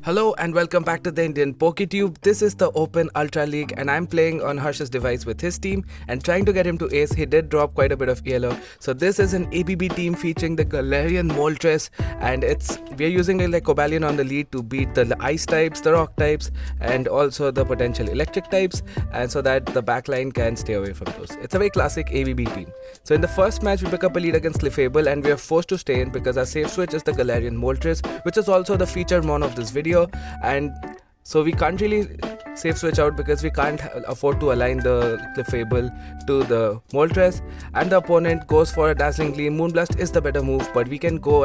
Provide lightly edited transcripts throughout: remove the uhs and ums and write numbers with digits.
Hello and welcome back to the Indian PokeTube. This is the Open Ultra League and I'm playing on Harsh's device with his team and trying to get him to ace. He did drop quite a bit of yellow. So this is an ABB team featuring the Galarian Moltres and we're using it like Cobalion on the lead to beat the ice types, the rock types and also the potential electric types, and so that the backline can stay away from those. It's a very classic ABB team. So in the first match we pick up a lead against Clefable and we are forced to stay in because our safe switch is the Galarian Moltres, which is also the featured mon of this video. And so we can't really safe switch out because we can't afford to align the Clefable to the Moltres, and the opponent goes for a dazzling gleam. Moonblast is the better move, but we can go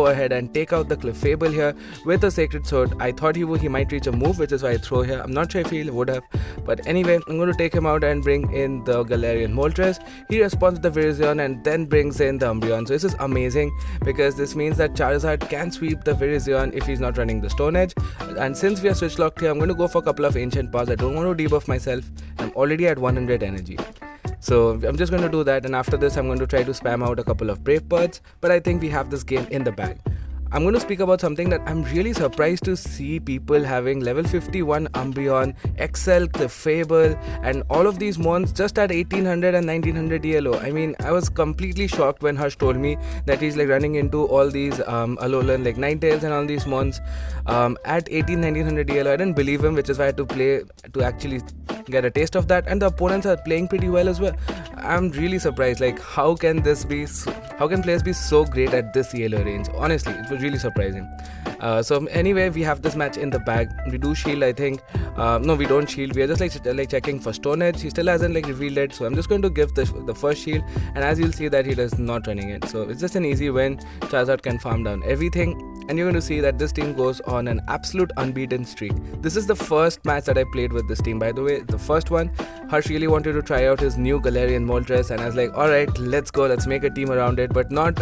ahead and take out the Clefable here with a sacred sword. I thought he might reach a move, which is why I throw here. I'm not sure if he would have, but anyway, I'm going to take him out and bring in the Galarian Moltres. He responds to the Virizion and then brings in the Umbreon. So this is amazing because this means that Charizard can sweep the Virizion if he's not running the Stone Edge. And since we are switch locked here, I'm going to go for a couple of Ancient Paws. I don't want to debuff myself. I'm already at 100 energy. So I'm just going to do that, and after this I'm going to try to spam out a couple of Brave Birds, but I think we have this game in the bag. I'm going to speak about something that I'm really surprised to see people having level 51 Umbreon, XL, Clefable and all of these mons just at 1800 and 1900 ELO. I mean, I was completely shocked when Harsh told me that he's like running into all these Alolan like Ninetales and all these mons at 1900 ELO. I didn't believe him, which is why I had to play to actually get a taste of that, and the opponents are playing pretty well as well. I'm really surprised, like how can players be so great at this ELO range? Honestly, it was really surprising. So anyway, we have this match in the bag. We do shield, I think. No, we don't shield. We are just like checking for Stone Edge. He still hasn't like revealed it, so I'm just going to give the first shield, and as you'll see that he is not running it. So it's just an easy win. Charizard can farm down everything, and you're going to see that this team goes on an absolute unbeaten streak. This is the first match that I played with this team, by the way. The first one, Harsh really wanted to try out his new Galarian Moltres, and I was like, alright, let's go, let's make a team around it, but not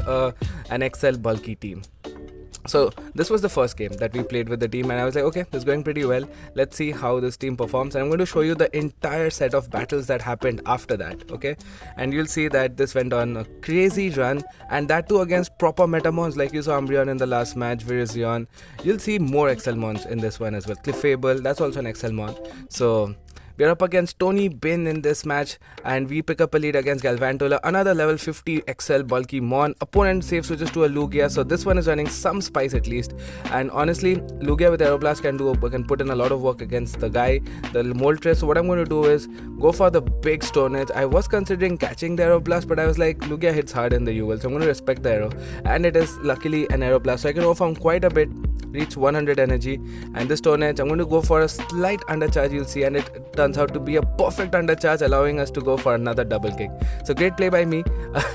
an XL bulky team. So this was the first game that we played with the team, and I was like, okay, this is going pretty well. Let's see how this team performs, and I'm going to show you the entire set of battles that happened after that, okay? And you'll see that this went on a crazy run, and that too against proper metamons like you saw Umbreon in the last match, Virizion. You'll see more XL mons in this one as well. Clefable, that's also an XL mon. So we're up against Tony Bin in this match, and we pick up a lead against Galvantula, another level 50 XL bulky mon. Opponent safe switches to a Lugia, so this one is running some spice at least. And honestly, Lugia with Aeroblast can put in a lot of work against the Moltres. So what I'm going to do is go for the big Stone Edge. I was considering catching the Aeroblast, but I was like, Lugia hits hard in the UL, so I'm going to respect the arrow. And it is luckily an Aeroblast, so I can overcome quite a bit, reach 100 energy. And this Stone Edge, I'm going to go for a slight undercharge, you'll see, and it turns out to be a perfect undercharge, allowing us to go for another double kick. So great play by me.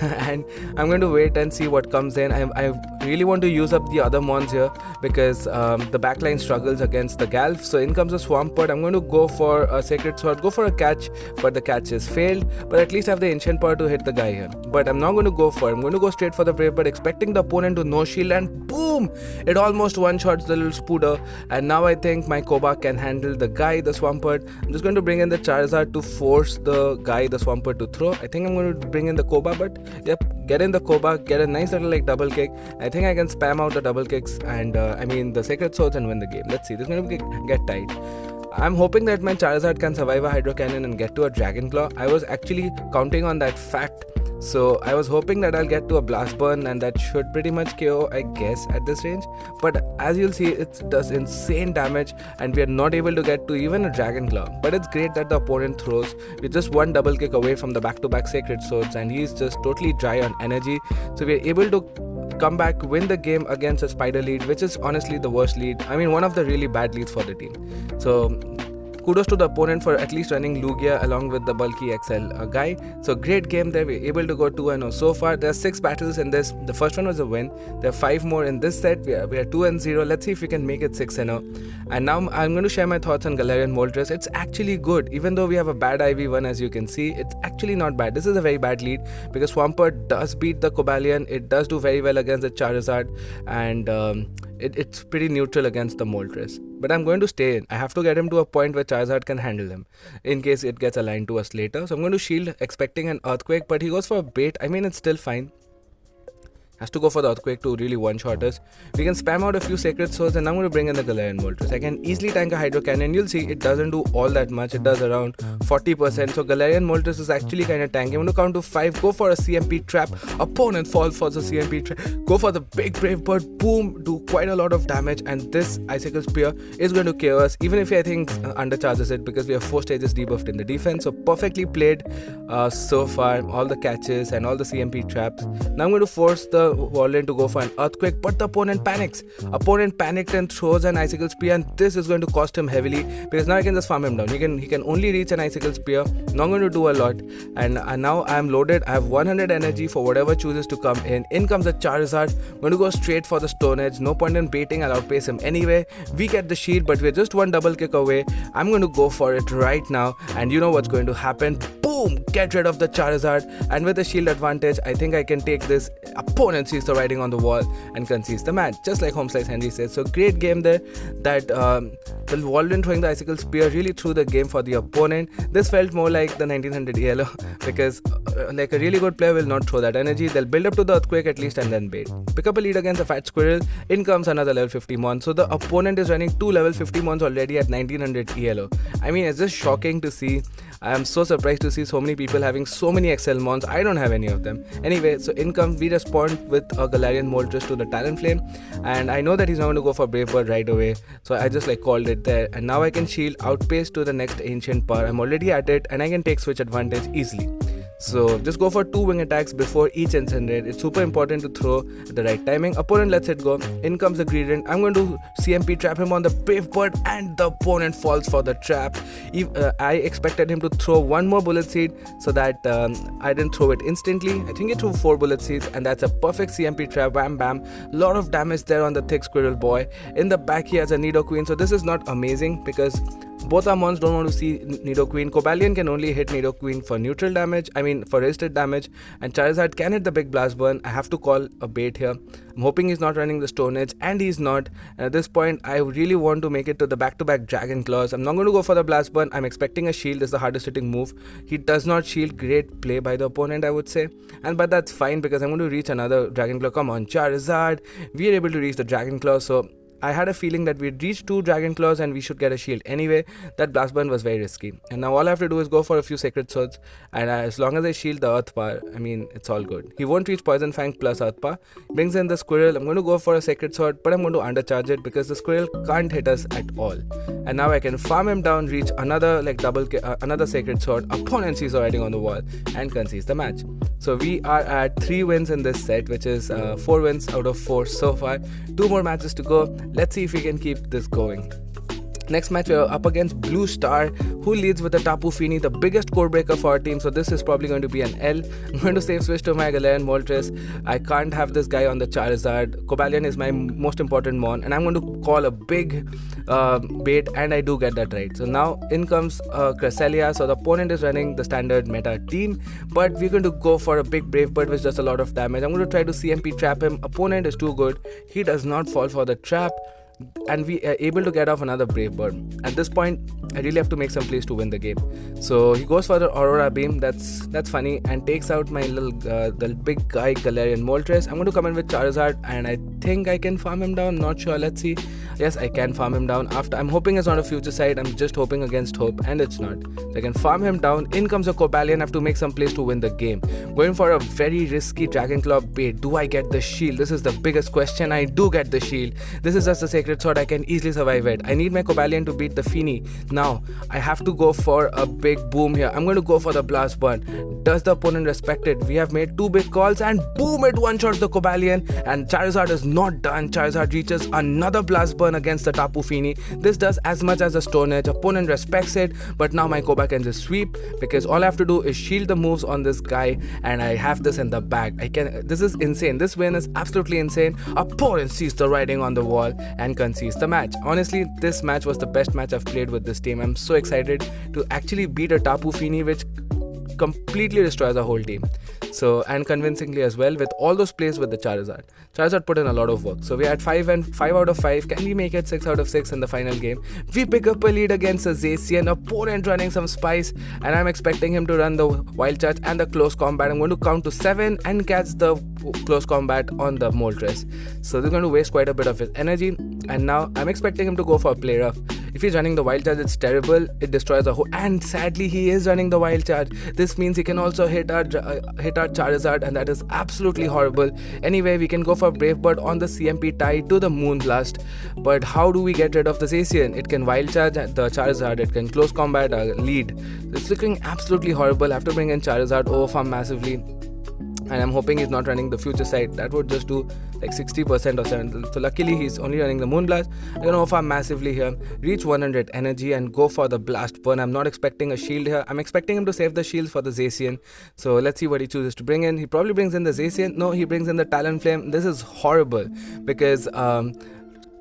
And I'm going to wait and see what comes in. I really want to use up the other mons here because the backline struggles against the Galv. So in comes a Swampert. I'm going to go for a Sacred Sword, go for a catch, but the catch is failed. But at least I have the Ancient Power to hit the guy here. But I'm not going to go for it. I'm going to go straight for the Brave Bird, expecting the opponent to no shield, and boom! It almost one-shots the little Spooder. And now I think my Koba can handle the guy, the Swampert. I'm just going to bring in the Charizard to force the guy, the Swampert, to throw. I think I'm going to bring in the Koba, but yep, get in the Koba, get a nice little like double kick. I think I can spam out the double kicks and the Sacred Swords and win the game. Let's see, this is going to get tight. I'm hoping that my Charizard can survive a Hydro Cannon and get to a Dragon Claw. I was actually counting on that fact. So I was hoping that I'll get to a Blast Burn, and that should pretty much KO, I guess, at this range. But as you'll see, it does insane damage, and we are not able to get to even a Dragon Claw. But it's great that the opponent throws. We're just one double kick away from the back-to-back Sacred Swords, and he's just totally dry on energy. So we're able to come back, win the game against a Spider lead, which is honestly the worst lead. I mean, one of the really bad leads for the team. So kudos to the opponent for at least running Lugia along with the bulky XL guy. So great game there. We're able to go 2-0 so far. There are 6 battles in this. The first one was a win. There are 5 more in this set. We are 2-0. Let's see if we can make it 6-0. And now I'm going to share my thoughts on Galarian Moltres. It's actually good. Even though we have a bad IV1, as you can see, it's actually not bad. This is a very bad lead because Swampert does beat the Cobalion. It does do very well against the Charizard, and it's pretty neutral against the Moltres. But I'm going to stay in. I have to get him to a point where Charizard can handle him in case it gets aligned to us later. So I'm going to shield expecting an Earthquake, but he goes for a bait. I mean, it's still fine. has to go for the Earthquake to really one-shot us. We can spam out a few Sacred Swords, and I'm going to bring in the Galarian Moltres. I can easily tank a Hydro Cannon. You'll see it doesn't do all that much. It does around 40%. So Galarian Moltres is actually kind of tanky. I'm going to count to 5, go for a CMP Trap. Opponent falls for the CMP Trap. Go for the big Brave Bird. Boom, do quite a lot of damage. And this Icicle Spear is going to KO us, even if I think undercharges it, because we have 4 stages debuffed in the defense. So perfectly played so far. All the catches and all the CMP traps. Now I'm going to force the Warlord to go for an Earthquake, but the opponent panics. Opponent panicked and throws an Icicle Spear, and this is going to cost him heavily, because now I can just farm him down. He can only reach an Icicle Spear, not going to do a lot. And now I am loaded. I have 100 energy for whatever chooses to come in. In comes the Charizard. I'm going to go straight for the Stone Edge. No point in baiting. I'll outpace him anyway. We get the shield, but we're just one double kick away. I'm going to go for it right now, and you know what's going to happen. Boom! Get rid of the Charizard, and with the shield advantage, I think I can take this. Opponent sees the writing on the wall and concedes the match, just like Home Slice Henry says. So great game there. That the Walden throwing the Icicle Spear really threw the game for the opponent. This felt more like the 1900 ELO, because like a really good player will not throw that energy. They'll build up to the Earthquake at least and then bait. Pick up a lead against a Fat Squirrel. In comes another level 50 mons. So the opponent is running 2 level 50 mons already at 1900 ELO. I mean, it's just shocking to see. I am so surprised to see so many people having so many XL mons. I don't have any of them. Anyway, so in comes, we respond with a Galarian Moltres to the Talonflame, and I know that he's not going to go for Brave Bird right away, so I just like called it there. And now I can shield, outpace to the next Ancient Power. I'm already at it, and I can take switch advantage easily. So just go for 2 wing attacks before each Incinerate. It's super important to throw at the right timing. Opponent lets it go. In comes the Gradient. I'm going to CMP trap him on the Brave Bird, and the opponent falls for the trap. I expected him to throw 1 more Bullet Seed, so that I didn't throw it instantly. I think he threw 4 Bullet Seeds, and that's a perfect CMP trap. Bam bam. Lot of damage there on the thick Squirrel boy. In the back he has a Nidoqueen, so this is not amazing, because both our mons don't want to see Nidoqueen. Cobalion can only hit Nidoqueen for neutral damage, for resisted damage, and Charizard can hit the big Blast Burn. I have to call a bait here. I'm hoping he's not running the Stone Edge, and he's not. And at this point, I really want to make it to the back-to-back Dragon Claws. I'm not going to go for the Blast Burn. I'm expecting a shield. This is the hardest hitting move. He does not shield. Great play by the opponent, I would say. But that's fine, because I'm going to reach another Dragon Claw. Come on, Charizard. We are able to reach the Dragon Claw, so I had a feeling that we'd reach 2 Dragon Claws and we should get a shield. Anyway, that Blast Burn was very risky. And now all I have to do is go for a few Sacred Swords. And as long as I shield the Earth Power, I mean, it's all good. He won't reach Poison Fang plus Earth Power. Brings in the Squirrel. I'm going to go for a Sacred Sword, but I'm going to undercharge it, because the Squirrel can't hit us at all. And now I can farm him down, reach another another Sacred Sword. Opponent sees the writing on the wall and concedes the match. So we are at 3 wins in this set, which is 4 wins out of 4 so far. 2 more matches to go. Let's see if we can keep this going. Next match, we're up against Blue Star, who leads with the Tapu Fini, the biggest core breaker for our team. So this is probably going to be an L. I'm going to save switch to my Galarian Moltres. I can't have this guy on the Charizard. Cobalion is my most important mon, and I'm going to call a big bait, and I do get that right. So now in comes Cresselia. So the opponent is running the standard meta team, but we're going to go for a big Brave Bird, which does a lot of damage. I'm going to try to CMP trap him. Opponent is too good. He does not fall for the trap, and we are able to get off another Brave Bird. At this point, I really have to make some plays to win the game. So he goes for the Aurora Beam. That's funny, and takes out my the big guy Galarian Moltres. I'm going to come in with Charizard, and I think I can farm him down. Not sure. Let's see. Yes, I can farm him down. After, I'm hoping it's not a future side. I'm just hoping against hope, and it's not. So I can farm him down. In comes a Cobalion. I have to make some plays to win the game. Going for a very risky Dragon Claw bait. Do I get the shield? This is the biggest question. I do get the shield. This is just a Sacred Sword. I can easily survive it. I need my Cobalion to beat the Fini. Now I have to go for a big boom here. I'm going to go for the Blast Burn. Does the opponent respect it? We have made 2 big calls, and boom, it one-shots the Cobalion, and Charizard is not done. Charizard reaches another Blast Burn against the Tapu Fini. This does as much as a Stone Edge. Opponent respects it, but now my Koba can just sweep, because all I have to do is shield the moves on this guy, and I have this in the bag. This is insane. This win is absolutely insane. Opponent sees the writing on the wall and concedes the match. Honestly, this match was the best match I've played with this team. I'm so excited to actually beat a Tapu Fini, which completely destroys our whole team. So, and convincingly as well, with all those plays with the Charizard. Charizard put in a lot of work. So we had 5 out of 5. Can we make it 6 out of 6 in the final game? We pick up a lead against a Zacian opponent running some spice, and I'm expecting him to run the Wild Charge and the close combat. I'm going to count to 7 and catch the close combat on the Moltres. So they're going to waste quite a bit of his energy, and now I'm expecting him to go for a play rough. If he's running the Wild Charge, it's terrible. It destroys the whole, and sadly he is running the Wild Charge. This means he can also hit our Charizard, and that is absolutely horrible. Anyway, we can go for Brave Bird on the CMP tie to the Moon Blast. But how do we get rid of the Zacian? It can Wild Charge the Charizard, it can close combat lead. It's looking absolutely horrible. I have to bring in Charizard, overfarm massively. And I'm hoping he's not running the Future Sight. That would just do like 60% or 70%. So luckily he's only running the Moon Blast. I'm gonna overfarm massively here, reach 100 energy and go for the Blast Burn. I'm not expecting a shield here. I'm expecting him to save the shields for the Zacian. So let's see what he chooses to bring in. He probably brings in the Zacian. No, he brings in the Talonflame. This is horrible because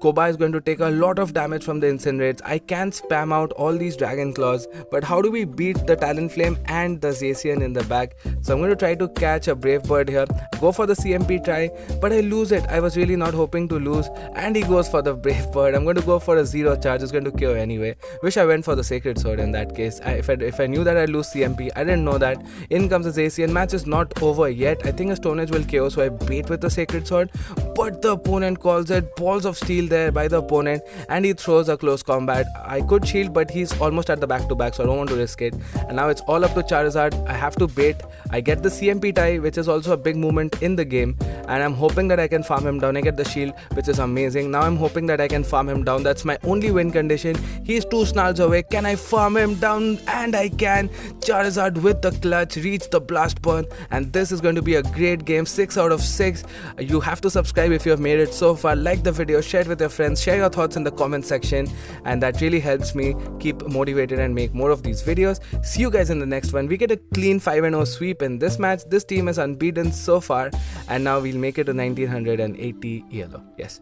Koba is going to take a lot of damage from the Incinerates. I can spam out all these Dragon Claws, but how do we beat the Talonflame and the Zacian in the back? So I'm going to try to catch a Brave Bird here, go for the CMP try, but I lose it. I was really not hoping to lose, and he goes for the Brave Bird. I'm going to go for a 0 charge. It's going to KO anyway. Wish I went for the Sacred Sword in that case. If I knew that I'd lose CMP, I didn't know that. In comes the Zacian. Match is not over yet. I think a Stone Edge will KO, so I bait with the Sacred Sword, but the opponent calls it. Balls of Steel there by the opponent, and he throws a close combat. I could shield, but he's almost at the back-to-back, so I don't want to risk it. And now it's all up to Charizard. I have to bait. I get the CMP tie, which is also a big movement in the game, and I'm hoping that I can farm him down. I get the shield, which is amazing. Now I'm hoping that I can farm him down. That's my only win condition. He's 2 snarls away. Can I farm him down? And I can. Charizard with the clutch, reach the Blast Burn, and this is going to be a great game. 6 out of 6. You have to subscribe if you have made it so far. Like the video, share it with your friends, share your thoughts in the comment section, and that really helps me keep motivated and make more of these videos. See you guys in the next one. We get a clean 5-0 sweep in this match. This team is unbeaten so far, and now we'll make it to 1980 yellow. Yes.